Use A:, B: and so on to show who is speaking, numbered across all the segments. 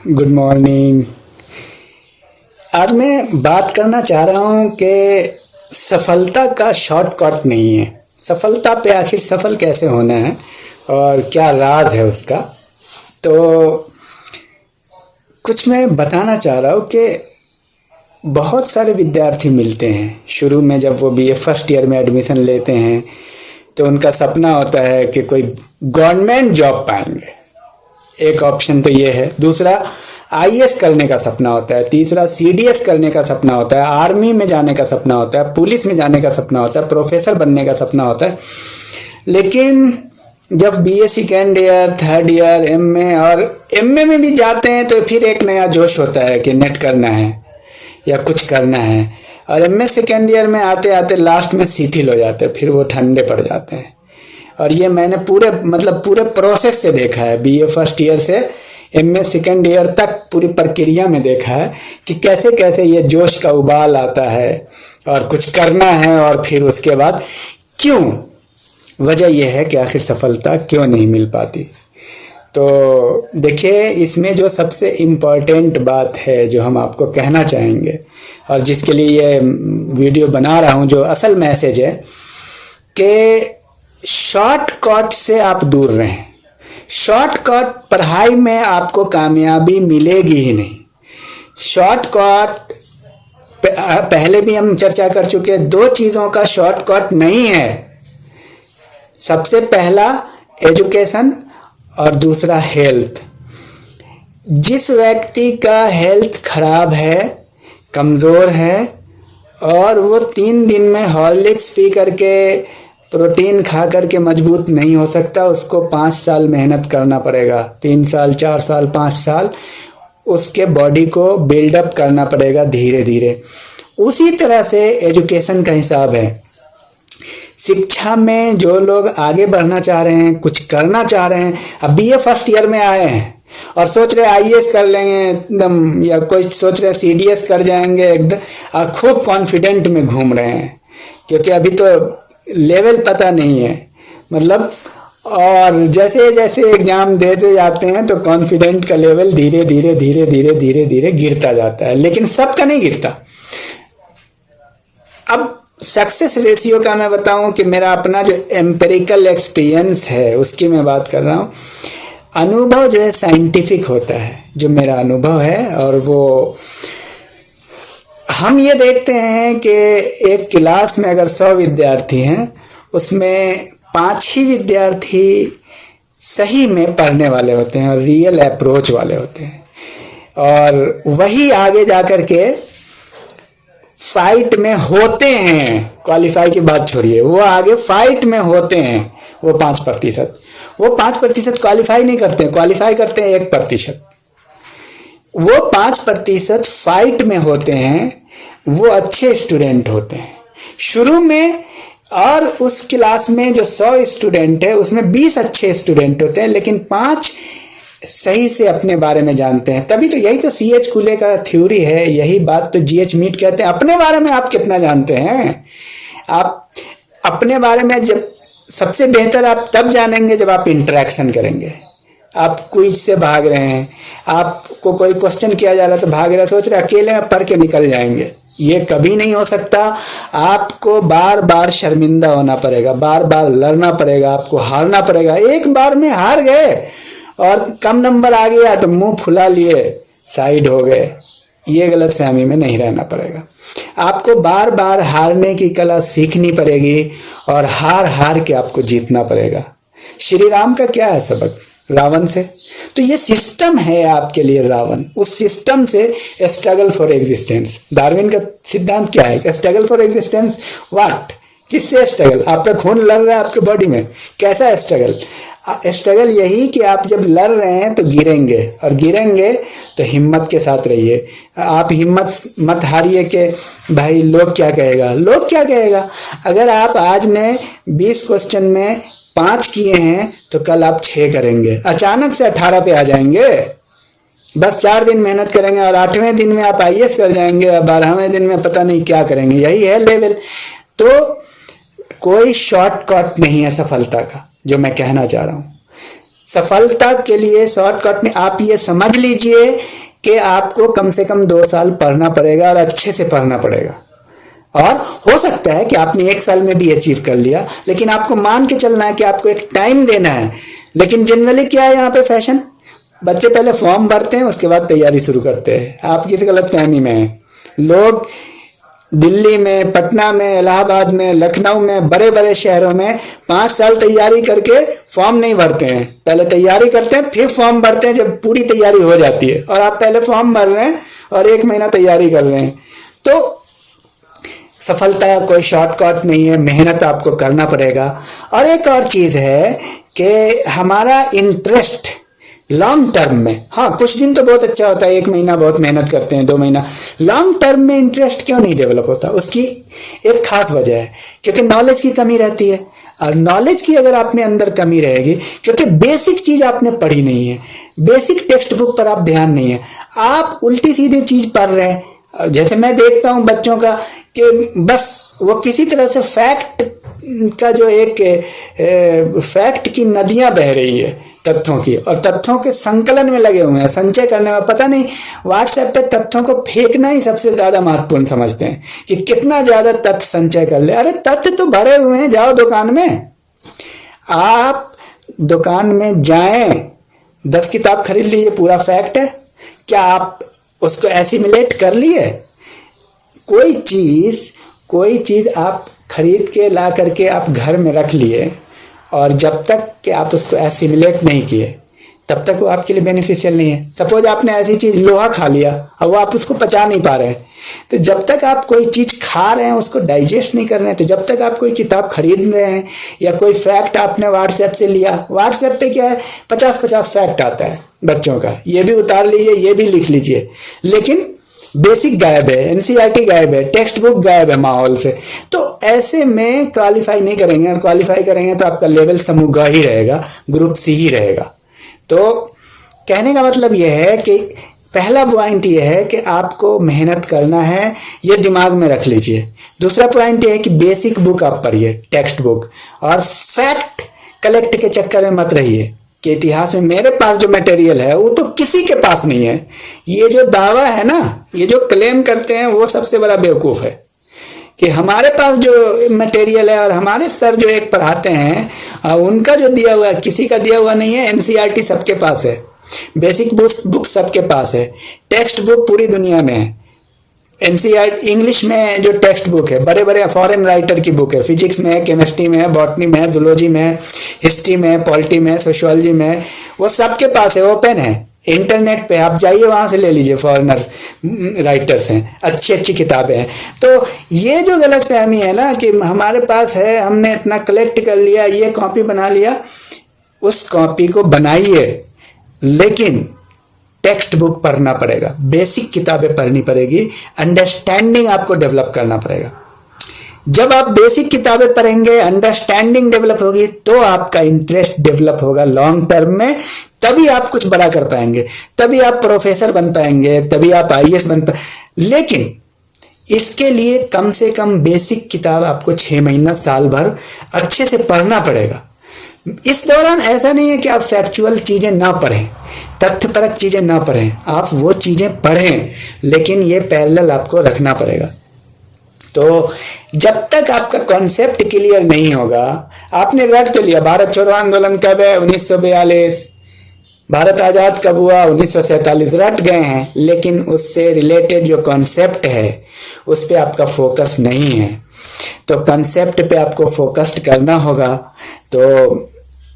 A: Good morning. आज मैं बात करना चाह रहा हूँ कि सफलता का शॉर्टकट नहीं है। सफलता पे आखिर सफल कैसे होना है और क्या राज है उसका। तो कुछ मैं बताना चाह रहा हूँ कि बहुत सारे विद्यार्थी मिलते हैं शुरू में, जब वो बीए फर्स्ट ईयर में एडमिशन लेते हैं तो उनका सपना होता है कि कोई गवर्नमेंट जॉब पाएंगे। एक ऑप्शन तो ये है। दूसरा, आईएएस करने का सपना होता है। तीसरा, सीडीएस करने का सपना होता है। आर्मी में जाने का सपना होता है। पुलिस में जाने का सपना होता है। प्रोफेसर बनने का सपना होता है। लेकिन जब BA second year, third year, MA और एमए में भी जाते हैं तो फिर एक नया जोश होता है कि नेट करना है या कुछ करना है। और एमए सेकेंड ईयर में आते आते लास्ट में शिथिल हो जाते हैं, फिर वो ठंडे पड़ जाते हैं। और ये मैंने पूरे प्रोसेस से देखा है। बीए फर्स्ट ईयर से एमए सेकेंड ईयर तक पूरी प्रक्रिया में देखा है कि कैसे कैसे ये जोश का उबाल आता है और कुछ करना है, और फिर उसके बाद क्यों, वजह यह है कि आखिर सफलता क्यों नहीं मिल पाती। तो देखिए, इसमें जो सबसे इम्पोर्टेंट बात है जो हम आपको कहना चाहेंगे और जिसके लिए ये वीडियो बना रहा हूँ, जो असल मैसेज है कि शॉर्टकट से आप दूर रहें। शॉर्टकट पढ़ाई में आपको कामयाबी मिलेगी ही नहीं। शॉर्टकट पहले भी हम चर्चा कर चुके हैं, दो चीज़ों का शॉर्टकट नहीं है। सबसे पहला एजुकेशन और दूसरा हेल्थ। जिस व्यक्ति का हेल्थ खराब है, कमज़ोर है, और वो 3 दिन में हॉर्लिक्स पी करके, प्रोटीन खा करके मजबूत नहीं हो सकता, उसको 5 साल मेहनत करना पड़ेगा। 3 साल, 4 साल, 5 साल उसके बॉडी को बिल्डअप करना पड़ेगा धीरे धीरे। उसी तरह से एजुकेशन का हिसाब है। शिक्षा में जो लोग आगे बढ़ना चाह रहे हैं, कुछ करना चाह रहे हैं, अब बीए फर्स्ट ईयर में आए हैं और सोच रहे आईएएस कर लेंगे एकदम, या कोई सोच रहे सीडीएस कर जाएंगे एकदम, और खूब कॉन्फिडेंट में घूम रहे हैं क्योंकि अभी तो लेवल पता नहीं है और जैसे जैसे एग्जाम देते जाते हैं तो कॉन्फिडेंट का लेवल धीरे धीरे धीरे धीरे धीरे धीरे गिरता जाता है, लेकिन सबका नहीं गिरता। अब सक्सेस रेशियो का मैं बताऊं कि मेरा अपना जो एम्पिरिकल एक्सपीरियंस है उसकी मैं बात कर रहा हूं। अनुभव जो है साइंटिफिक होता है, जो मेरा अनुभव है, और वो हम ये देखते हैं कि एक क्लास में अगर 100 विद्यार्थी हैं, उसमें 5 ही विद्यार्थी सही में पढ़ने वाले होते हैं और रियल अप्रोच वाले होते हैं, और वही आगे जाकर के फाइट में होते हैं। क्वालिफाई की बात छोड़िए, वो आगे फाइट में होते हैं। वो 5% क्वालिफाई नहीं करते हैं, क्वालिफाई करते हैं 1%। वो 5% फाइट में होते हैं, वो अच्छे स्टूडेंट होते हैं शुरू में। और उस क्लास में जो 100 स्टूडेंट है उसमें 20 अच्छे स्टूडेंट होते हैं, लेकिन 5 सही से अपने बारे में जानते हैं। तभी तो यही तो सीएच कूले का थ्योरी है, यही बात तो जीएच मीट कहते हैं। अपने बारे में आप कितना जानते हैं? आप अपने बारे में जब सबसे बेहतर आप तब जानेंगे जब आप इंटरेक्शन करेंगे। आप क्विज से भाग रहे हैं, आपको कोई क्वेश्चन किया जा रहा है तो भाग रहे, सोच रहे अकेले में पढ़ के निकल जाएंगे, ये कभी नहीं हो सकता। आपको बार बार शर्मिंदा होना पड़ेगा, बार बार लड़ना पड़ेगा, आपको हारना पड़ेगा। एक बार में हार गए और कम नंबर आ गया तो मुंह फुला लिए, साइड हो गए, ये गलत फहमी में नहीं रहना पड़ेगा। आपको बार बार हारने की कला सीखनी पड़ेगी और हार हार के आपको जीतना पड़ेगा। श्री राम का क्या है सबक? रावण से। तो ये सिस्टम है आपके लिए रावण। उस सिस्टम से स्ट्रगल फॉर एग्जिस्टेंस। डार्विन का सिद्धांत क्या है? Struggle for existence. व्हाट? किससे स्ट्रगल? आपका खून लड़ रहा है आपके बॉडी में, कैसा स्ट्रगल? स्ट्रगल यही कि आप जब लड़ रहे हैं तो गिरेंगे, और गिरेंगे तो हिम्मत के साथ रहिए। आप हिम्मत मत हारिए कि भाई लोग क्या कहेगा। लोग क्या कहेगा? अगर आप आज ने 20 क्वेश्चन में 5 किए हैं तो कल आप 6 करेंगे, अचानक से 18 पे आ जाएंगे। बस 4 दिन मेहनत करेंगे और 8वें दिन में आप आईएएस कर जाएंगे, और 12वें दिन में पता नहीं क्या करेंगे। यही है लेवल। तो कोई शॉर्टकट नहीं है सफलता का, जो मैं कहना चाह रहा हूँ। सफलता के लिए शॉर्टकट में आप ये समझ लीजिए कि आपको कम से कम 2 साल पढ़ना पड़ेगा और अच्छे से पढ़ना पड़ेगा। और हो सकता है कि आपने 1 साल में भी अचीव कर लिया, लेकिन आपको मान के चलना है कि आपको एक टाइम देना है। लेकिन जनरली क्या है यहाँ पे फैशन, बच्चे पहले फॉर्म भरते हैं, उसके बाद तैयारी शुरू करते हैं। आप किसी गलत फहमी में हैं। लोग दिल्ली में, पटना में, इलाहाबाद में, लखनऊ में, बड़े बड़े शहरों में 5 साल तैयारी करके फॉर्म नहीं भरते हैं। पहले तैयारी करते हैं, फिर फॉर्म भरते हैं जब पूरी तैयारी हो जाती है। और आप पहले फॉर्म भर रहे हैं और 1 महीना तैयारी कर रहे हैं। तो सफलता कोई शॉर्टकट नहीं है, मेहनत आपको करना पड़ेगा। और एक और चीज़ है कि हमारा इंटरेस्ट लॉन्ग टर्म में, हाँ कुछ दिन तो बहुत अच्छा होता है, 1 महीना बहुत मेहनत करते हैं, 2 महीना, लॉन्ग टर्म में इंटरेस्ट क्यों नहीं डेवलप होता? उसकी एक खास वजह है, क्योंकि नॉलेज की कमी रहती है। और नॉलेज की अगर आप में अंदर कमी रहेगी, क्योंकि बेसिक चीज आपने पढ़ी नहीं है, बेसिक टेक्स्ट बुक पर आप ध्यान नहीं है, आप उल्टी सीधी चीज पढ़ रहे हैं। जैसे मैं देखता हूं बच्चों का कि बस वो किसी तरह से फैक्ट का जो एक फैक्ट की नदियां बह रही है तथ्यों की, और तथ्यों के संकलन में लगे हुए हैं, संचय करने में। पता नहीं व्हाट्सएप पे तथ्यों को फेंकना ही सबसे ज्यादा महत्वपूर्ण समझते हैं कि कितना ज्यादा तथ्य संचय कर ले। अरे तथ्य तो भरे हुए हैं, जाओ दुकान में, आप दुकान में जाएं, 10 किताब खरीद लीजिए, पूरा फैक्ट है। क्या आप उसको एसिमिलेट कर लिए? कोई चीज आप खरीद के ला करके आप घर में रख लिए, और जब तक कि आप उसको एसिमिलेट नहीं किए तब तक वो आपके लिए बेनिफिशियल नहीं है। सपोज आपने ऐसी चीज लोहा खा लिया और वो आप उसको पचा नहीं पा रहे हैं, तो जब तक आप कोई चीज खा रहे हैं उसको डाइजेस्ट नहीं कर रहे हैं, तो जब तक आप कोई किताब खरीद रहे हैं या कोई फैक्ट आपने व्हाट्सएप से लिया, व्हाट्सएप पे क्या है 50-50 फैक्ट आता है बच्चों का, ये भी उतार लीजिए, ये भी लिख लीजिए, लेकिन बेसिक गायब है, एनसीईआरटी गायब है, टेक्स्ट बुक गायब है माहौल से। तो ऐसे में क्वालिफाई नहीं करेंगे, और क्वालिफाई करेंगे तो आपका लेवल समूह ग ही रहेगा, ग्रुप सी ही रहेगा। तो कहने का मतलब यह है कि पहला पॉइंट यह है कि आपको मेहनत करना है, ये दिमाग में रख लीजिए। दूसरा पॉइंट यह है कि बेसिक बुक आप पढ़िए, टेक्स्ट बुक, और फैक्ट कलेक्ट के चक्कर में मत रहिए कि इतिहास में मेरे पास जो मटेरियल है वो तो किसी के पास नहीं है। ये जो दावा है ना, ये जो क्लेम करते हैं, वो सबसे बड़ा बेवकूफ है कि हमारे पास जो मटेरियल है और हमारे सर जो एक पढ़ाते हैं उनका जो दिया हुआ है, किसी का दिया हुआ नहीं है। एनसीईआरटी सबके पास है, बेसिक बुक सबके पास है, टेक्स्ट बुक पूरी दुनिया में है। एनसीईआरटी इंग्लिश में जो टेक्स्ट बुक है, बड़े बड़े फॉरेन राइटर की बुक है, फिजिक्स में है, केमिस्ट्री में है, बॉटनी में है, जूलॉजी में है, हिस्ट्री में है, पॉलिटी में है, सोशियोलॉजी में है, वो सबके पास है, ओपन है। इंटरनेट पे आप जाइए, वहां से ले लीजिए, फॉरेनर राइटर्स हैं, अच्छी अच्छी किताबें हैं। तो ये जो गलतफहमी है ना कि हमारे पास है, हमने इतना कलेक्ट कर लिया, ये कॉपी बना लिया, उस कॉपी को बनाइए, लेकिन टेक्स्ट बुक पढ़ना पड़ेगा, बेसिक किताबें पढ़नी पड़ेगी, अंडरस्टैंडिंग आपको डेवलप करना पड़ेगा। जब आप बेसिक किताबें पढ़ेंगे, अंडरस्टैंडिंग डेवलप होगी, तो आपका इंटरेस्ट डेवलप होगा लॉन्ग टर्म में, तभी आप कुछ बड़ा कर पाएंगे, तभी आप प्रोफेसर बन पाएंगे, तभी आप आईएएस बन पाएंगे। लेकिन इसके लिए कम से कम बेसिक किताब आपको 6 महीना, साल भर अच्छे से पढ़ना पड़ेगा। इस दौरान ऐसा नहीं है कि आप फैक्चुअल चीजें ना पढ़ें, तथ्यपरक चीजें ना पढ़ें, आप वो चीजें पढ़ें, लेकिन ये पैरेलल आपको रखना पड़ेगा। तो जब तक आपका कॉन्सेप्ट क्लियर नहीं होगा, आपने रट तो लिया भारत छोड़ो आंदोलन कब है, 1942, भारत आजाद कब हुआ, 1947, रट गए हैं, लेकिन उससे रिलेटेड जो कॉन्सेप्ट है उस पर आपका फोकस नहीं है। तो कॉन्सेप्ट पे आपको फोकस्ड करना होगा। तो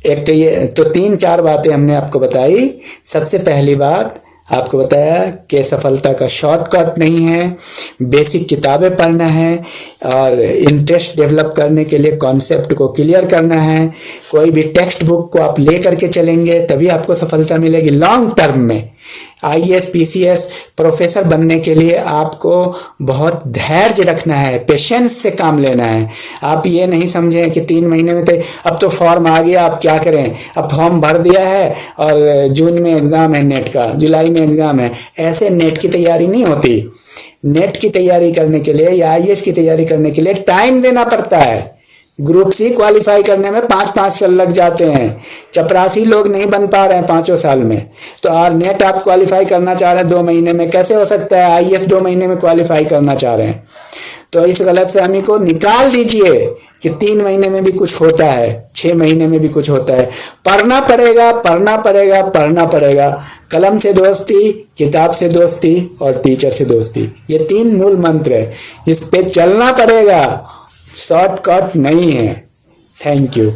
A: एक तो ये तो 3-4 बातें हमने आपको बताई। सबसे पहली बात आपको बताया कि सफलता का शॉर्टकट नहीं है, बेसिक किताबें पढ़ना है, और इंटरेस्ट डेवलप करने के लिए कॉन्सेप्ट को क्लियर करना है। कोई भी टेक्स्ट बुक को आप ले करके चलेंगे तभी आपको सफलता मिलेगी लॉन्ग टर्म में। आईएएस पीसीएस प्रोफेसर बनने के लिए आपको बहुत धैर्य रखना है, पेशेंस से काम लेना है। आप ये नहीं समझें कि 3 महीने में तो अब तो फॉर्म आ गया, आप क्या करें, अब फॉर्म भर दिया है और जून में एग्जाम है नेट का, जुलाई में एग्जाम है। ऐसे नेट की तैयारी नहीं होती। नेट की तैयारी करने के लिए या आईएएस की तैयारी करने के लिए टाइम देना पड़ता है। ग्रुप सी क्वालिफाई करने में 5-5 साल लग जाते हैं। चपरासी लोग नहीं बन पा रहे हैं 5 साल में। तो और नेट आप क्वालिफाई करना चाह रहे हैं 2 महीने में, कैसे हो सकता है? आईएएस 2 महीने में क्वालिफाई करना चाह रहे हैं। तो इस गलतफहमी को निकाल दीजिए कि 3 महीने में भी कुछ होता है, 6 महीने में भी कुछ होता है। पढ़ना पड़ेगा, पढ़ना पड़ेगा, पढ़ना पड़ेगा। कलम से दोस्ती, किताब से दोस्ती और टीचर से दोस्ती, ये 3 मूल मंत्र है। इस पे चलना पड़ेगा, शॉर्टकट नहीं है। Thank you.